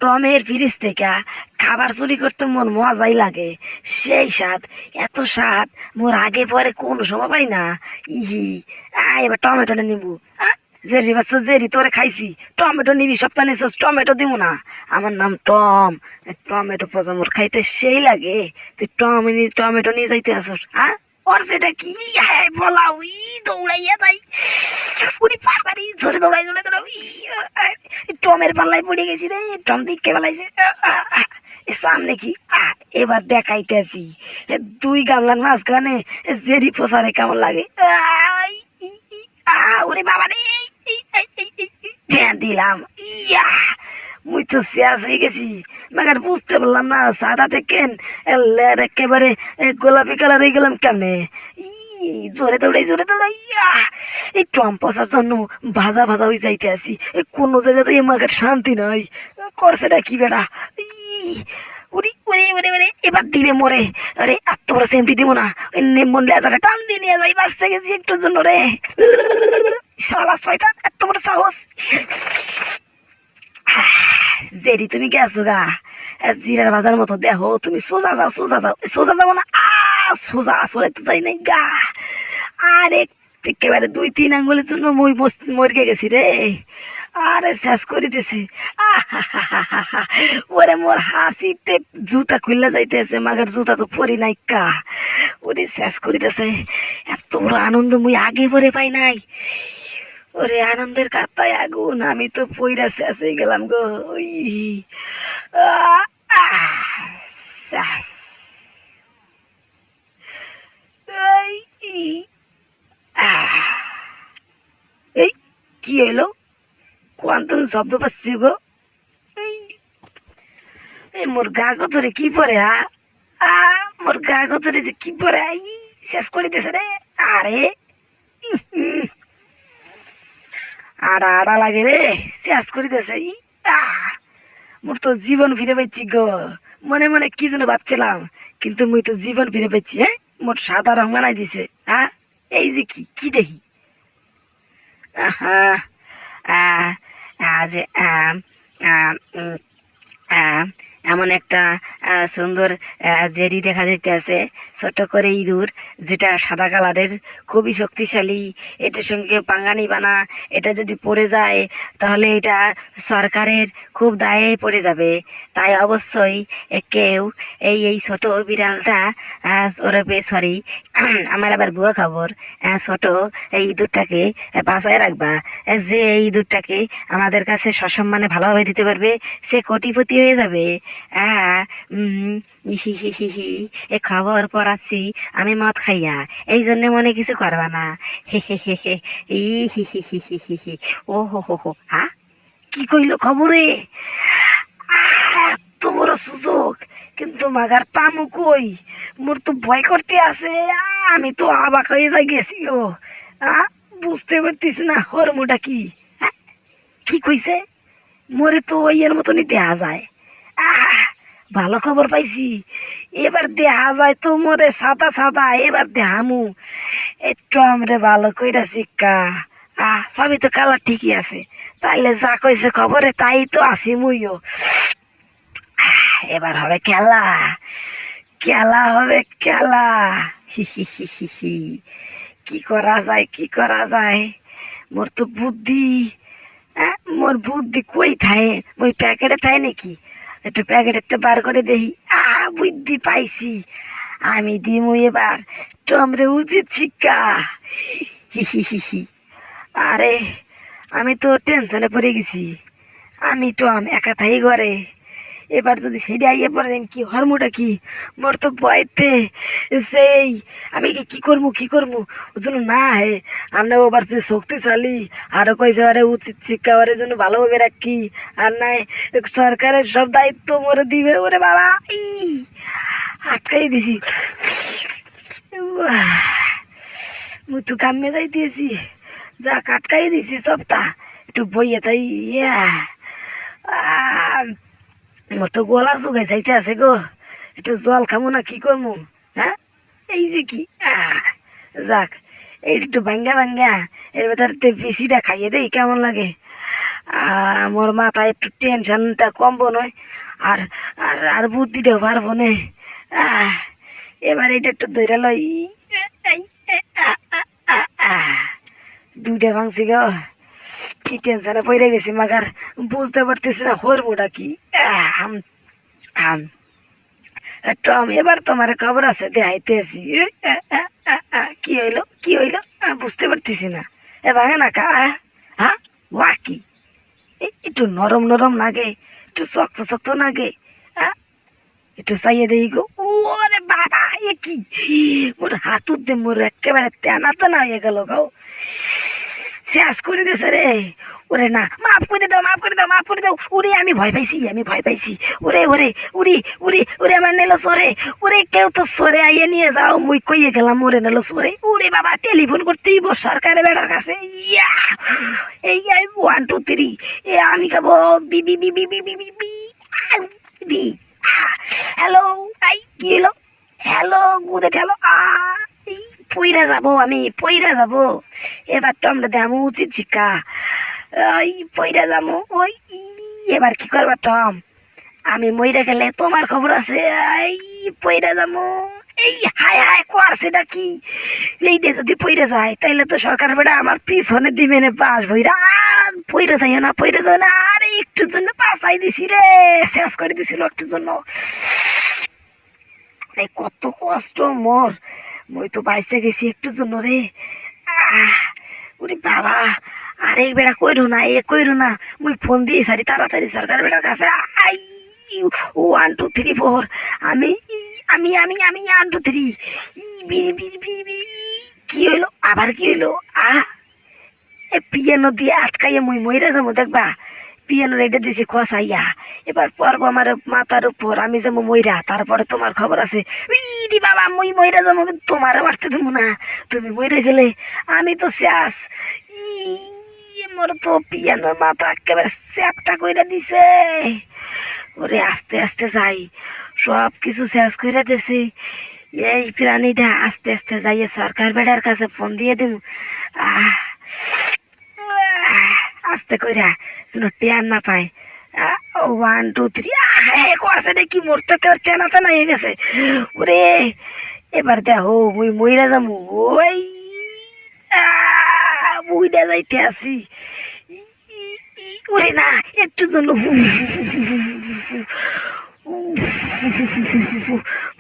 টমের fridge থেকে খাবার চুরি করতে মন মজাই লাগে। সেই স্বাদ, এত স্বাদ মোর আগে পরে কোন সময় পাই না। ইহি, এবার টমেটো নিবু। জেরি বাচ্চা জেরি, তোরে খাইছি। টমেটো নিবি, সপ্তাহ নিছস, টমেটো দিব না। আমার নাম টম। টমেটো পচা মোর খাইতে সেই লাগে। তুই টমেটো নিয়ে যাইতে আসস? ওর সেটা কি? বলাও, দৌড়াইয়া তাই উনি বাবারি জোরে দৌড়াই জোরে দৌড়াই, টমের পাল্লায় পড়ে গেছি রে। টম দিকে পালাইছে। সামনে কি এবার দেখাইতেছি। দুই গামলার মাঝখানে জেরি পোষারে কেমন লাগে। ওরে বাবা রে, দিলাম। ইয়া, মুই তো শেষ হয়ে গেছি। মাগার বুঝতে পারলাম না সাদা থেকে একেবারে গোলাপি কালার হয়ে গেলাম কেমনে। জোরে দৌড়াই জোরে দৌড়াই। এই টম পচার জন্য ভাজা ভাজা হয়ে যাইতে আসি। কোনো জায়গাতে মাগার শান্তি নাই। করছেটা কি বেড়া। ওরে ওরে ওরে ওরে, এবার দিবে মরে। আরে এত বড় সেমটি দিব না। মন লেজারে টান দিয়ে নিয়ে যাই, বাঁচতে গেছি একটুর জন্য রে। শালা শয়তান, এত বড় সাহস। জেরি তুমি গেছো গা জিরার বাজার মতো দেখো। তুমি সোজা যাও সোজা যাও, সোজা যাবো না, সোজা আসলে তো যাই নাই গা। আরে একেবারে 2-3 আঙ্গুলের জন্য মই মরকে গেছি রে। আরে শেষ করে দিয়েছি। ওরে মোর হাসিতে জুতা খুললে যাইতেছে, মাগার জুতা তো পরি নাই কা। ওরে শেষ করিতেছে। এত বড় আনন্দ মুই আগে পরে পাই নাই। ওরে আনন্দের কাতায় আগুন, আমি তো পইরা শেষ হয়ে গেলাম গো। আহ, আহ, শেষ। এই, আহ, এই কি হইলো? কোয়ান্টন শব্দ পাচ্ছি গো। এই মোর গা গতরে কি পরে মোর গা গতরে যে কি পরে শেষ করে দিয়েছে রে। আরে আড়া আড়া লাগে রে, শেষ করে দিয়েছে। মোর তো জীবন ফিরে পাইছি গো। মনে মনে কি যেন ভাবছিলাম, কিন্তু মুই তো জীবন ফিরে পাইছি। মোর সাদা রং বানাই দিছে। এই যে কি কি দেখি। আহা, আহ, আজ এমন একটা সুন্দর জেরি দেখা যাইতেছে, ছোট করে ইঁদুর, যেটা সাদা কালারের, খুবই শক্তিশালী। এটার সঙ্গে পাঙ্গানি বানা, এটা যদি পড়ে যায় তাহলে এটা সরকারের খুব দায়ে পড়ে যাবে। তাই অবশ্যই কেউ এই এই ছোট বিড়ালটা, ওরপে সরি আমার আবার ভুয়া খবর, ছোট এই ইঁদুরটাকে বাঁচায় রাখবা। যে এই ইঁদুরটাকে আমাদের কাছে সসম্মানে ভালোভাবে দিতে পারবে, সে কোটিপতি হয়ে যাবে। হ্যাঁ, হি হি হি হি, এ খবর পড়াচ্ছি আমি মদ খাইয়া, এই জন্য মনে কিছু করবা না। হে হে হে হে, ই হি হি হি হি হি হি, ও হো হো হো। কি কইল খবরে? এত বড় সুযোগ, কিন্তু মাগার পামু কই? মোর তো ভয় করতে আছে। আমি তো অবাক হয়ে যাই গেছি গো। বুঝতে পারতিস না হরমুটা কি। আহ, কি কইছে? মোরে তো ওইয়ের মতনই দেখা যায়। আহ, ভালো খবর পাইছি। এবার দেখা যায় তো মোরে সাদা সাদা। এবার দেহামু একটু আমরে ভালো কইরা শিক্ষা। সবই তো কালার ঠিকই আছে। তাইলে যা কইছে খবরে তাই তো আছি মুইও। এবার হবে খেলা, খেলা হবে খেলা। হি হি হি হি হি, কি করা যায় কি করা যায়। মোর তো বুদ্ধি, মোর বুদ্ধি কই থায়? ওই প্যাকেটে থায় নাকি? একটু প্যাকেটেতে বার করে দেখি। বুদ্ধি পাইছি। আমি দিমু এবার টমরে উচিত শিক্ষা। হি হি হি হি। আরে আমি তো টেনশনে পড়ে গেছি। আমি টম একা থাই ঘরে। এবার যদি সেটা আইয়ে পড়ে আমি কি হরমোটা কি। মোর তো ভয়তে সেই আমি কি করবো কি করবো। ওই জন্য না হে, আমরা ওবার যে শক্তিশালী, আরো কইছে আরে উচিত শিক্ষা ওর জন্য ভালোভাবে রাখি। আর নাই সরকারের সব দায়িত্ব মোরে দিবে। ওরে বাবা, আটকাই দিছি। মুই তো কামে যাইতেছি, যা কাটকাই দিছি সবটা। একটু বইয়ে তাই মোর তো গলা শুকাই যাইতে আছে গো। একটু জল খামো না কি করবো। হ্যাঁ, এই যে কি, যাক এই একটু ভাঙ্গা ভাঙ্গা এর ভেতর পিসিটা খাইয়ে দেই কেমন লাগে। মোর মাথায় একটু টেনশনটা কমবো নয়, আর আর আর বুদ্ধিটাও পারবো না। আহ, এবার এটা একটু ধরে লই। এই, দুইটা ভাঙছি গো, কি টেনশনে পড়ে গেছি, মাগার বুঝতে পারতেছি না হরমোটা কি। আহ, আম, আম, টম, এবার তোমার খবর আছে দেখাইতে আছি। কি হইলো, কি হইলো, বুঝতে পারতেছি না। এ ভাঙে না কা, হ্যাঁ, ওয়া কি, একটু নরম নরম লাগে, একটু শক্ত শক্ত লাগে, একটু চাইয়ে দেই গো। ওরে বাবা, এ কি, মোর হাতুর দে মোর একেবারে তেনা তেনা হয়ে গেল গো, শেষ করে দিয়েছে রে। ওরে না, মাফ করে দাও, মাফ করে দাও, মাফ করে দাও। ওরে আমি ভয় পাইছি, আমি ভয় পাইছি। ওরে ওরে, উড়ি উড়ি, ওরে আমার নেলো সরে। ওরে কেউ তো সরে আইয়ে নিয়ে যাও, মুই কইয়ে গেলাম ওরে নেলো সরে। ওরে বাবা, টেলিফোন করতেই বস সরকারে বেড়ার কাছে। ইয়া, এই 1 2 3, এ আমি খাবো B B B B B B B B, D. Hello, আই কি হলো, হ্যালো গুদে ঠেলো, এই পইরা যাবো, আমি পইরা যাবো। এবার টমটা দেখামো উচিত শিক্ষা, ওই পইরা যাবো ওই। এবার কি করবা টম, আমি মইরা গেলে তোমার খবর আছে। এই পইরা যাবো, এই হায় হায় করছেটা কি, এইটা যদি পইরা যায় তাইলে তো সরকার বেড়া আমার পিছনে দিবে না পাস ভইরা। আর পইরা যাইও না, পইরা যাও না, আরে একটুর জন্য পাসাই দিছি রে, শেষ করে দিছিল একটুর জন্য। আরে কত কষ্ট মোর, মই তো বাইসে গেছি একটুর জন্য রে। আহ, ওরে বাবা, আরে বেড়া কইরো না, এ কইরো না, মুই ফোন দিয়ে সারি তাড়াতাড়ি সরকার বেড়ার কাছে। আই 1 2 3 4, আমি আমি আমি আমি 1 2 3, বিড়ি বিড়ি বিড়ি বিড়ি। কি হইলো, আবার কি হইলো, এ পিয়ানো দিয়ে আটকাইয়া মুই মইরা যাবো দেখবা। পিয়ানো রেডে দিছি খসাইয়া, এবার পর্ব আমার মাথার উপর, আমি যাবো মইরা, তারপরে তোমার খবর আছে। ইদি বাবা, মুই মইরা যাবো, তোমার মারতে দেবো না, তুমি মইরা গেলে আমি তো শেষ। মোর তো পিয়ানোর মাথা একেবারে চ্যাপটা কইরা দিছে। ওরে আস্তে আস্তে যাই, সব কিছু শেষ কইরা দিছে। এই প্রাণীটা আস্তে আস্তে যাইয়ে সরকার বেড়ার কাছে ফোন দিয়ে দিব। আহ, আস্তে কইরা যেন টেয়ার না পায়। 1 2 3, করছে রে কি, মোর তো একেবারে তেনা তেনা হয়ে গেছে। ওরে এবার দেখো মুই মইরা যাবো, ওই মুইটা যাইতে আসি। ওরে না, একটু জন্য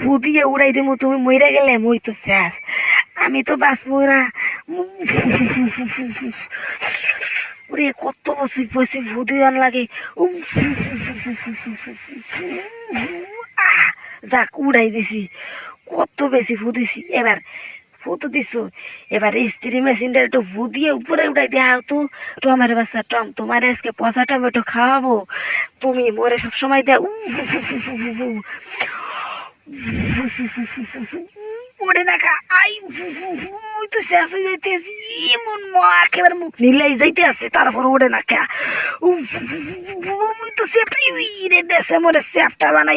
ফু দিয়ে উড়াই দেবো, তুমি মইরা গেলে মই তো শেষ, আমি তো বাঁচবো না। ওরে কত বসে বসে ফু দিয়ে লাগে। যাক উড়াই দিছি, কত বেশি ফু দিছি। এবার ফু তো দিছো, এবার স্ত্রী মেশিনটা একটু ফু দিয়ে উপরে উঠাই দেওয়া তো। টমের বাচ্চা টম, তোমার আজকে পচা টমেটো খাওয়াবো, তুমি মোরে সবসময় দেয়া। ওরে দেখা, আই ওই তো শেষ হয়ে যাইতেছি, এমন মা একেবারে মুখ নিলাই যাইতে আছে, তারপর ওরে না কে, ওই তো সেপটা রে দেশে মোরে সেপটা বানাই।